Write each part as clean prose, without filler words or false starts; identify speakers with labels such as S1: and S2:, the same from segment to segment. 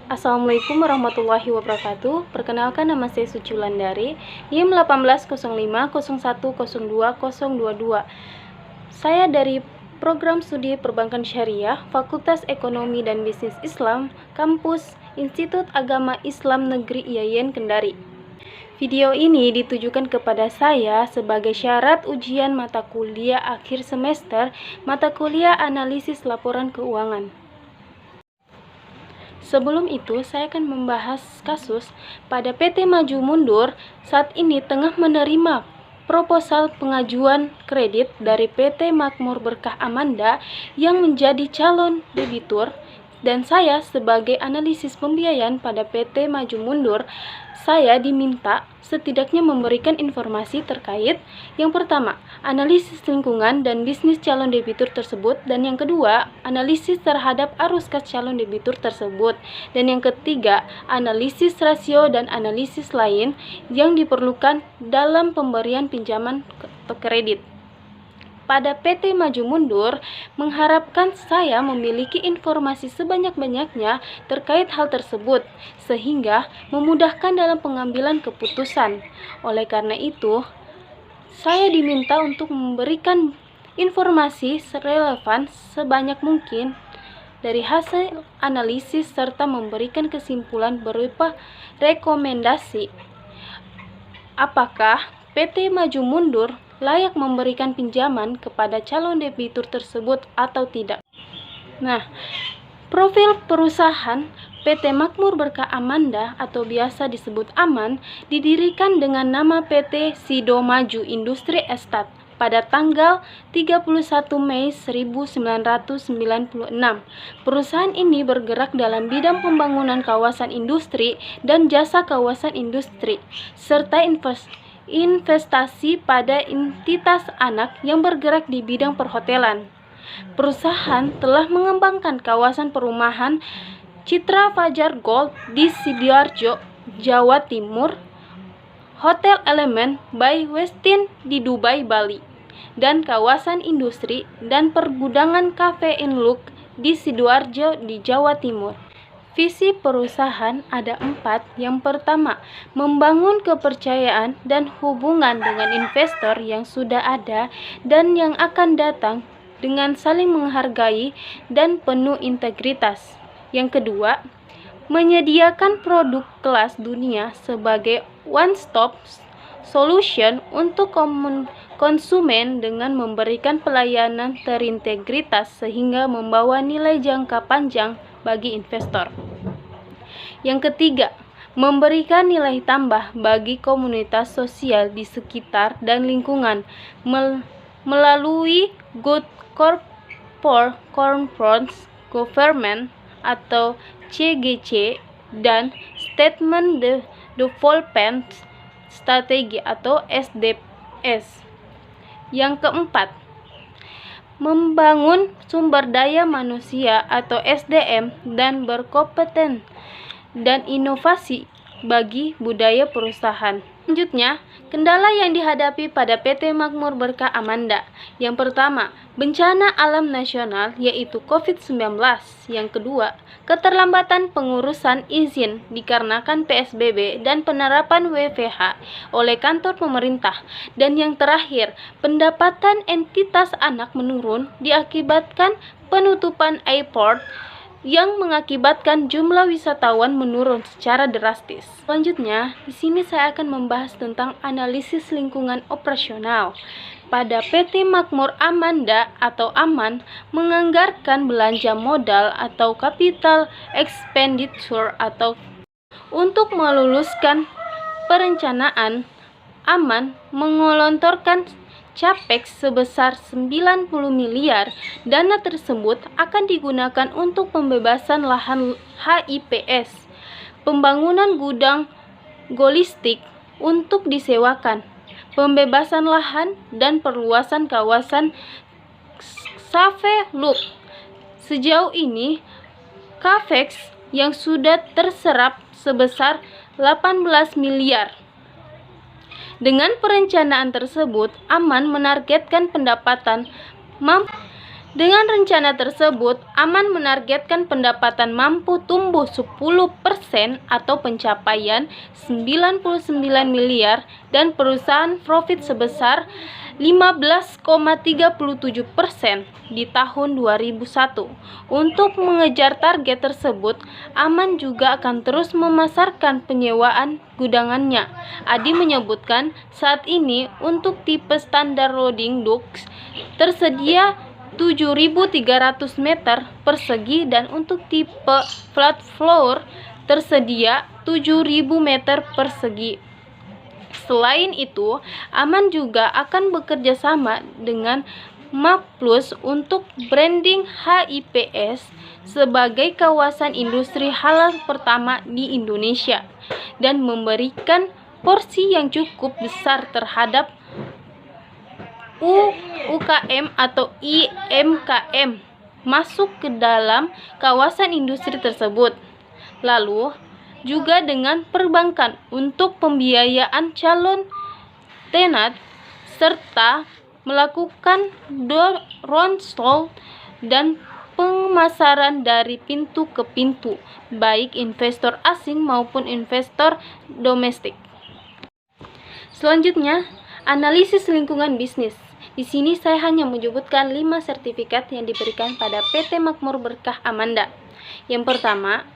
S1: Assalamualaikum warahmatullahi wabarakatuh. Perkenalkan, nama saya Suci Wulandari, NIM 180501020222. Saya dari Program Studi Perbankan Syariah, Fakultas Ekonomi dan Bisnis Islam, Kampus Institut Agama Islam Negeri IAIN Kendari. Video ini ditujukan kepada saya sebagai syarat ujian mata kuliah akhir semester, mata kuliah analisis laporan keuangan. Sebelum itu, saya akan membahas kasus pada PT Maju Mundur saat ini tengah menerima proposal pengajuan kredit dari PT Makmur Berkah Amanda yang menjadi calon debitur, dan saya sebagai analisis pembiayaan pada PT Maju Mundur, saya diminta setidaknya memberikan informasi terkait yang pertama, analisis lingkungan dan bisnis calon debitur tersebut, dan yang kedua, analisis terhadap arus kas calon debitur tersebut, dan yang ketiga, analisis rasio dan analisis lain yang diperlukan dalam pemberian pinjaman atau kredit. Pada PT Maju Mundur mengharapkan saya memiliki informasi sebanyak-banyaknya terkait hal tersebut, sehingga memudahkan dalam pengambilan keputusan. Oleh karena itu, saya diminta untuk memberikan informasi relevan sebanyak mungkin dari hasil analisis serta memberikan kesimpulan berupa rekomendasi apakah PT Maju Mundur layak memberikan pinjaman kepada calon debitur tersebut atau tidak. Nah, profil perusahaan PT Makmur Berkah Amanda atau biasa disebut AMAN didirikan dengan nama PT Sido Maju Industri Estate pada tanggal 31 Mei 1996. Perusahaan ini bergerak dalam bidang pembangunan kawasan industri dan jasa kawasan industri, serta investasi pada entitas anak yang bergerak di bidang perhotelan. Perusahaan telah mengembangkan kawasan perumahan Citra Fajar Gold di Sidoarjo, Jawa Timur, Hotel Element by Westin di Dubai, Bali, dan kawasan industri dan pergudangan Cafe & Look di Sidoarjo di Jawa Timur. Visi perusahaan ada 4. Yang pertama, membangun kepercayaan dan hubungan dengan investor yang sudah ada dan yang akan datang dengan saling menghargai dan penuh integritas. Yang kedua, menyediakan produk kelas dunia sebagai one-stop solution untuk konsumen dengan memberikan pelayanan terintegritas sehingga membawa nilai jangka panjang bagi investor. Yang ketiga, memberikan nilai tambah bagi komunitas sosial di sekitar dan lingkungan melalui Good Corporate Government atau CGC dan Statement Development Strategy atau SDS. Yang keempat, membangun sumber daya manusia atau SDM dan berkompeten dan inovasi bagi budaya perusahaan. Selanjutnya, kendala yang dihadapi pada PT Makmur Berkah Amanda. Yang pertama, bencana alam nasional yaitu COVID-19. Yang kedua, keterlambatan pengurusan izin dikarenakan PSBB dan penerapan WFH oleh kantor pemerintah. Dan yang terakhir, pendapatan entitas anak menurun diakibatkan penutupan airport yang mengakibatkan jumlah wisatawan menurun secara drastis. Selanjutnya, di sini saya akan membahas tentang analisis lingkungan operasional. Pada PT Makmur Amanda atau AMAN menganggarkan belanja modal atau capital expenditure atau untuk meluluskan perencanaan. AMAN mengelontorkan Capex sebesar 90 miliar. Dana tersebut akan digunakan untuk pembebasan lahan HIPS, pembangunan gudang logistik untuk disewakan, pembebasan lahan dan perluasan kawasan Cafe & Look. Sejauh ini, Capex yang sudah terserap sebesar 18 miliar. Dengan perencanaan tersebut, AMAN menargetkan pendapatan Dengan rencana tersebut, Aman menargetkan pendapatan mampu tumbuh 10% atau pencapaian 99 miliar dan perusahaan profit sebesar 15,37% di tahun 2001. Untuk mengejar target tersebut, Aman juga akan terus memasarkan penyewaan gudangannya. Adi menyebutkan saat ini untuk tipe standar loading docks tersedia 7.300 meter persegi dan untuk tipe flat floor tersedia 7.000 meter persegi. Selain itu, Aman juga akan bekerja sama dengan MAPLUS untuk branding HIPS sebagai kawasan industri halal pertama di Indonesia dan memberikan porsi yang cukup besar terhadap UKM atau IMKM masuk ke dalam kawasan industri tersebut. Lalu juga dengan perbankan untuk pembiayaan calon tenant serta melakukan roadshow dan pemasaran dari pintu ke pintu, baik investor asing maupun investor domestik. Selanjutnya, analisis lingkungan bisnis. Di sini saya hanya menyebutkan 5 sertifikat yang diberikan pada PT Makmur Berkah Amanda. Yang pertama,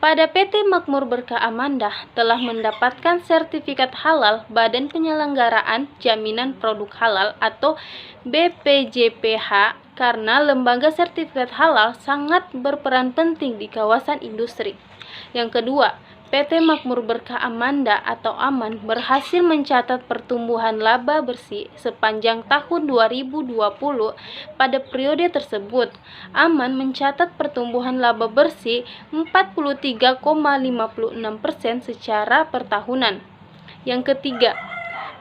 S1: pada PT Makmur Berkah Amanda telah mendapatkan sertifikat halal Badan Penyelenggaraan Jaminan Produk Halal atau BPJPH karena lembaga sertifikat halal sangat berperan penting di kawasan industri. Yang kedua, PT Makmur Berkah Amanda atau Aman berhasil mencatat pertumbuhan laba bersih sepanjang tahun 2020. Pada periode tersebut, Aman mencatat pertumbuhan laba bersih 43,56% secara pertahunan. Yang ketiga,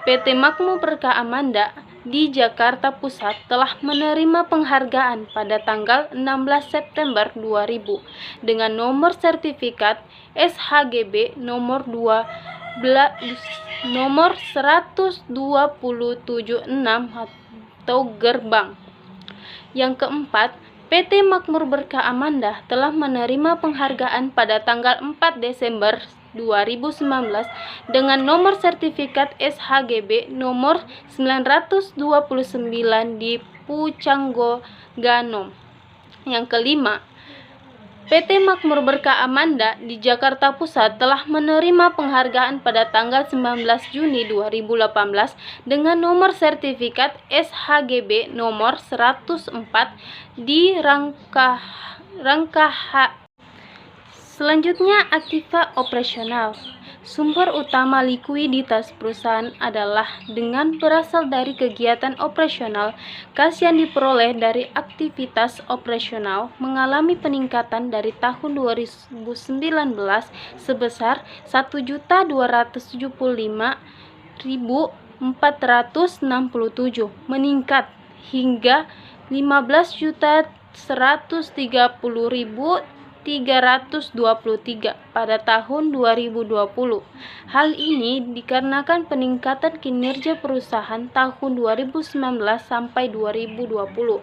S1: PT Makmur Berkah Amanda di Jakarta Pusat telah menerima penghargaan pada tanggal 16 September 2000 dengan nomor sertifikat SHGB nomor 127.6 atau gerbang. Yang keempat, PT Makmur Berkah Amanda telah menerima penghargaan pada tanggal 4 Desember 2019 dengan nomor sertifikat SHGB nomor 929 di Pucanggo Ganom. Yang kelima, PT Makmur Berkah Amanda di Jakarta Pusat telah menerima penghargaan pada tanggal 19 Juni 2018 dengan nomor sertifikat SHGB nomor 104 di rangka H. Selanjutnya, aktiva operasional. Sumber utama likuiditas perusahaan adalah dengan berasal dari kegiatan operasional. Kas yang diperoleh dari aktivitas operasional mengalami peningkatan dari tahun 2019 sebesar 1.275.467 meningkat hingga 15.130.323 pada tahun 2020. Hal ini dikarenakan peningkatan kinerja perusahaan tahun 2019 sampai 2020.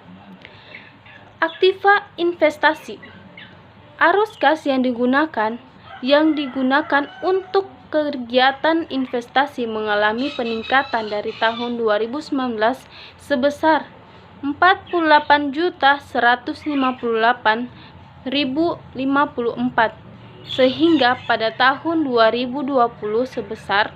S1: Aktiva investasi. Arus kas yang digunakan untuk kegiatan investasi mengalami peningkatan dari tahun 2019 sebesar 48.158.054 sehingga pada tahun 2020 sebesar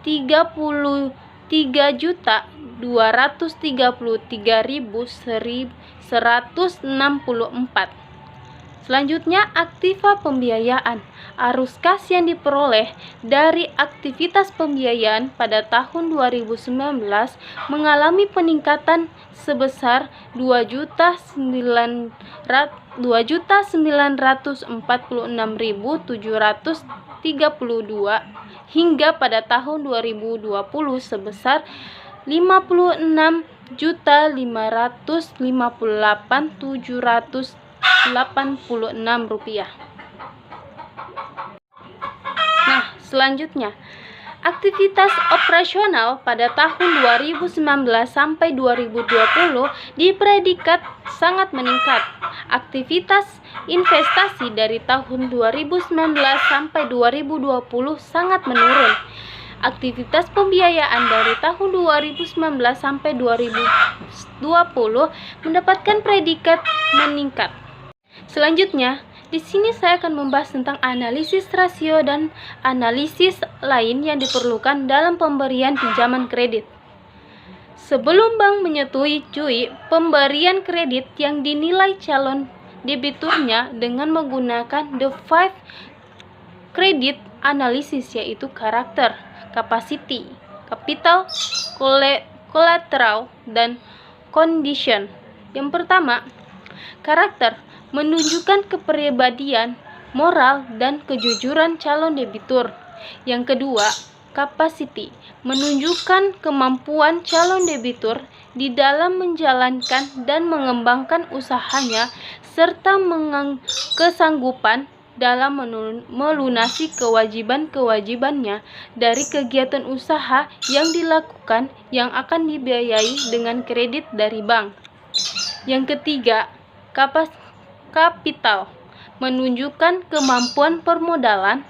S1: 33.233.164. Selanjutnya, aktiva pembiayaan. Arus kas yang diperoleh dari aktivitas pembiayaan pada tahun 2019 mengalami peningkatan sebesar 2.946.732 hingga pada tahun 2020 sebesar 56.558.786 rupiah. Nah, selanjutnya, Aktivitas operasional pada tahun 2019 sampai 2020 dipredikat sangat meningkat. Aktivitas investasi dari tahun 2019 sampai 2020 sangat menurun. Aktivitas pembiayaan dari tahun 2019 sampai 2020 mendapatkan predikat meningkat. Selanjutnya, di sini saya akan membahas tentang analisis rasio dan analisis lain yang diperlukan dalam pemberian pinjaman kredit. Sebelum bank menyetujui pemberian kredit yang dinilai calon debiturnya dengan menggunakan the 5 credit analysis, yaitu karakter, capacity, capital, collateral, dan condition. Yang pertama, karakter menunjukkan kepribadian, moral, dan kejujuran calon debitur. Yang kedua, capacity menunjukkan kemampuan calon debitur di dalam menjalankan dan mengembangkan usahanya serta kesanggupan dalam melunasi kewajiban-kewajibannya dari kegiatan usaha yang dilakukan yang akan dibiayai dengan kredit dari bank. Yang ketiga, kapital menunjukkan kemampuan permodalan.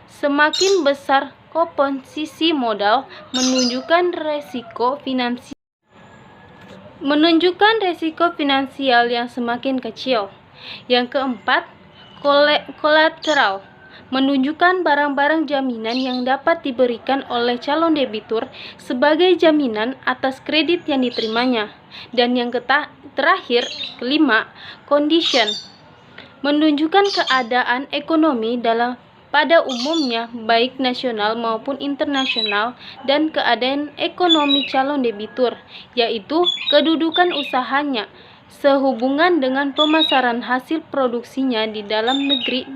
S1: Semakin besar komposisi modal menunjukkan resiko finansial yang semakin kecil. Yang keempat, collateral menunjukkan barang-barang jaminan yang dapat diberikan oleh calon debitur sebagai jaminan atas kredit yang diterimanya. Dan yang terakhir, kelima, condition menunjukkan keadaan ekonomi pada umumnya baik nasional maupun internasional dan keadaan ekonomi calon debitur, yaitu kedudukan usahanya sehubungan dengan pemasaran hasil produksinya di dalam negeri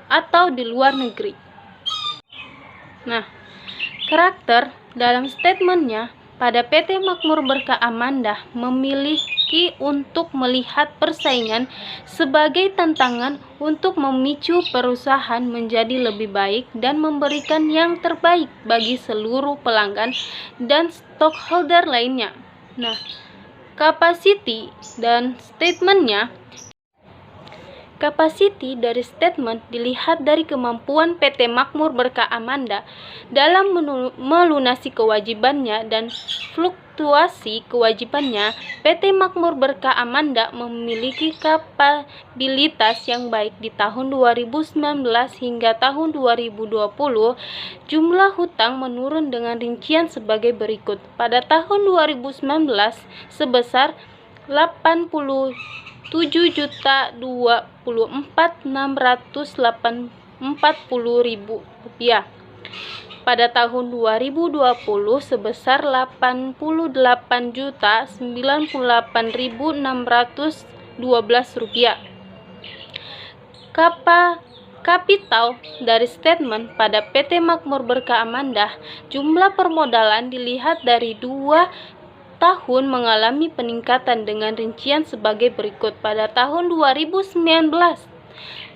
S1: atau di luar negeri. Nah, karakter dalam statementnya pada PT Makmur Berkah Amanda memiliki untuk melihat persaingan sebagai tantangan untuk memicu perusahaan menjadi lebih baik dan memberikan yang terbaik bagi seluruh pelanggan dan stockholder lainnya. Nah, capacity dan statementnya. Capacity dari statement dilihat dari kemampuan PT Makmur Berkah Amanda dalam melunasi kewajibannya dan fluktuasi kewajibannya. PT Makmur Berkah Amanda memiliki kapabilitas yang baik di tahun 2019 hingga tahun 2020. Jumlah hutang menurun dengan rincian sebagai berikut. Pada tahun 2019 sebesar 87.024.640.000 rupiah. Pada tahun 2020 sebesar 88.098.612 rupiah. Kapital dari statement pada PT Makmur Berkah Amanda, jumlah permodalan dilihat dari 2 tahun mengalami peningkatan dengan rincian sebagai berikut. Pada tahun 2019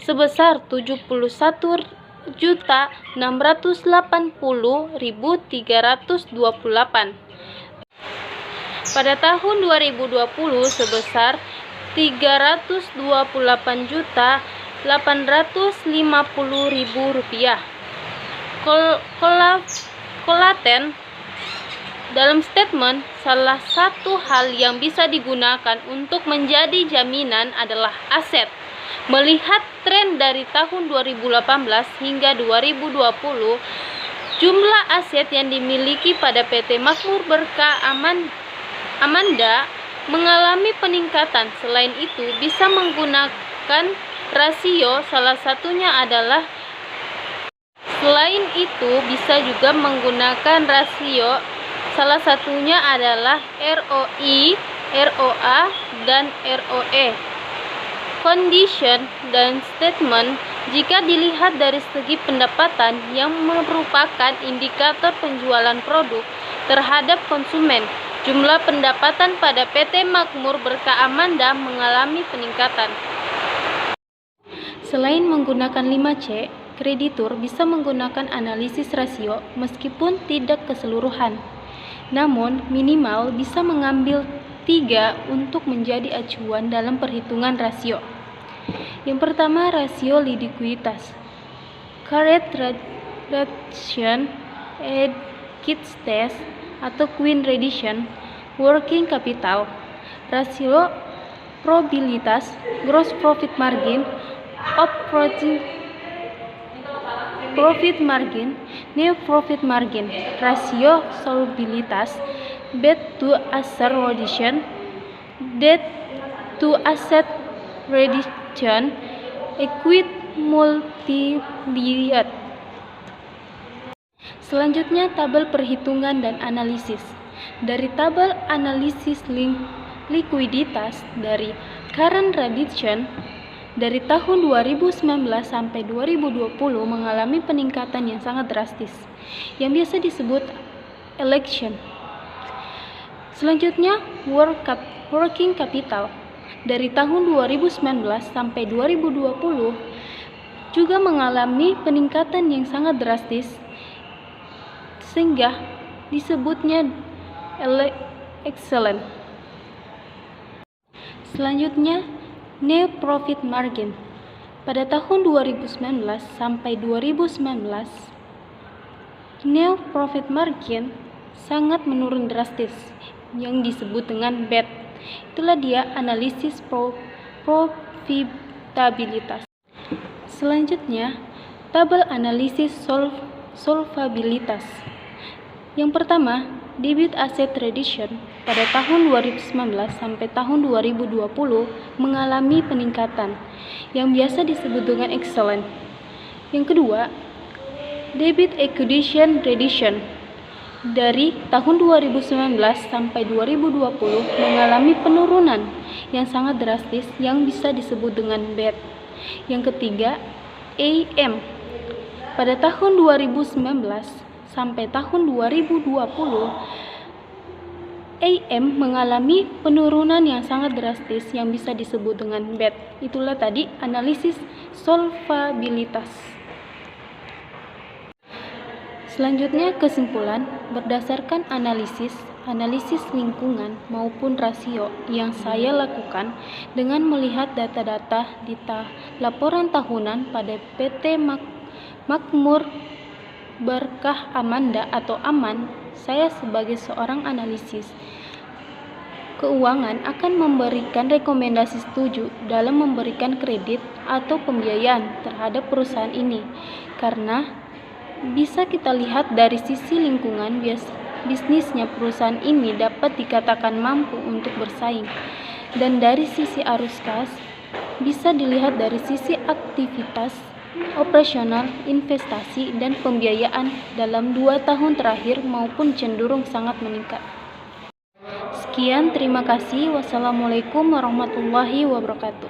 S1: sebesar 71.680.328. Pada tahun 2020 sebesar 328.850.000 rupiah. Kolaten dalam statement, salah satu hal yang bisa digunakan untuk menjadi jaminan adalah aset. Melihat tren dari tahun 2018 hingga 2020, jumlah aset yang dimiliki pada PT Makmur Berkah Amanda mengalami peningkatan. Selain itu, bisa menggunakan rasio, salah satunya adalah salah satunya adalah ROI, ROA, dan ROE. Condition dan statement jika dilihat dari segi pendapatan yang merupakan indikator penjualan produk terhadap konsumen. Jumlah pendapatan pada PT Makmur Berkah Amanda mengalami peningkatan. Selain menggunakan 5C, kreditur bisa menggunakan analisis rasio meskipun tidak keseluruhan. Namun, minimal bisa mengambil 3 untuk menjadi acuan dalam perhitungan rasio. Yang pertama, rasio likuiditas. Current ratio, equity atau Queen ratio, working capital, rasio probabilitas, gross profit margin, operating profit margin, net profit margin, rasio solvabilitas, debt to asset ratio, debt to asset ratio, equity multiplier. Selanjutnya, tabel perhitungan dan analisis. Dari tabel analisis likuiditas dari current ratio dari tahun 2019 sampai 2020 mengalami peningkatan yang sangat drastis, yang biasa disebut election. Selanjutnya, working capital dari tahun 2019 sampai 2020 juga mengalami peningkatan yang sangat drastis, sehingga disebutnya excellent. Selanjutnya, net profit margin. Pada tahun 2019 sampai 2019, net profit margin sangat menurun drastis, yang disebut dengan bad. Itulah dia analisis profitabilitas. Selanjutnya, tabel analisis solvabilitas. Yang pertama, debit asset ratio pada tahun 2019 sampai tahun 2020 mengalami peningkatan yang biasa disebut dengan excellent. Yang kedua, debit equity ratio dari tahun 2019 sampai 2020 mengalami penurunan yang sangat drastis yang bisa disebut dengan bad. Yang ketiga, AM pada tahun 2019 sampai tahun 2020 AM mengalami penurunan yang sangat drastis yang bisa disebut dengan bad. Itulah tadi analisis solvabilitas. Selanjutnya, kesimpulan berdasarkan analisis lingkungan maupun rasio yang saya lakukan dengan melihat data-data di laporan tahunan pada PT Makmur Berkah Amanda atau Aman. Saya sebagai seorang analisis keuangan akan memberikan rekomendasi setuju dalam memberikan kredit atau pembiayaan terhadap perusahaan ini, karena bisa kita lihat dari sisi lingkungan bisnisnya perusahaan ini dapat dikatakan mampu untuk bersaing, dan dari sisi arus kas bisa dilihat dari sisi aktivitas operasional, investasi, dan pembiayaan dalam 2 tahun terakhir maupun cenderung sangat meningkat. Sekian, terima kasih. Wassalamualaikum warahmatullahi wabarakatuh.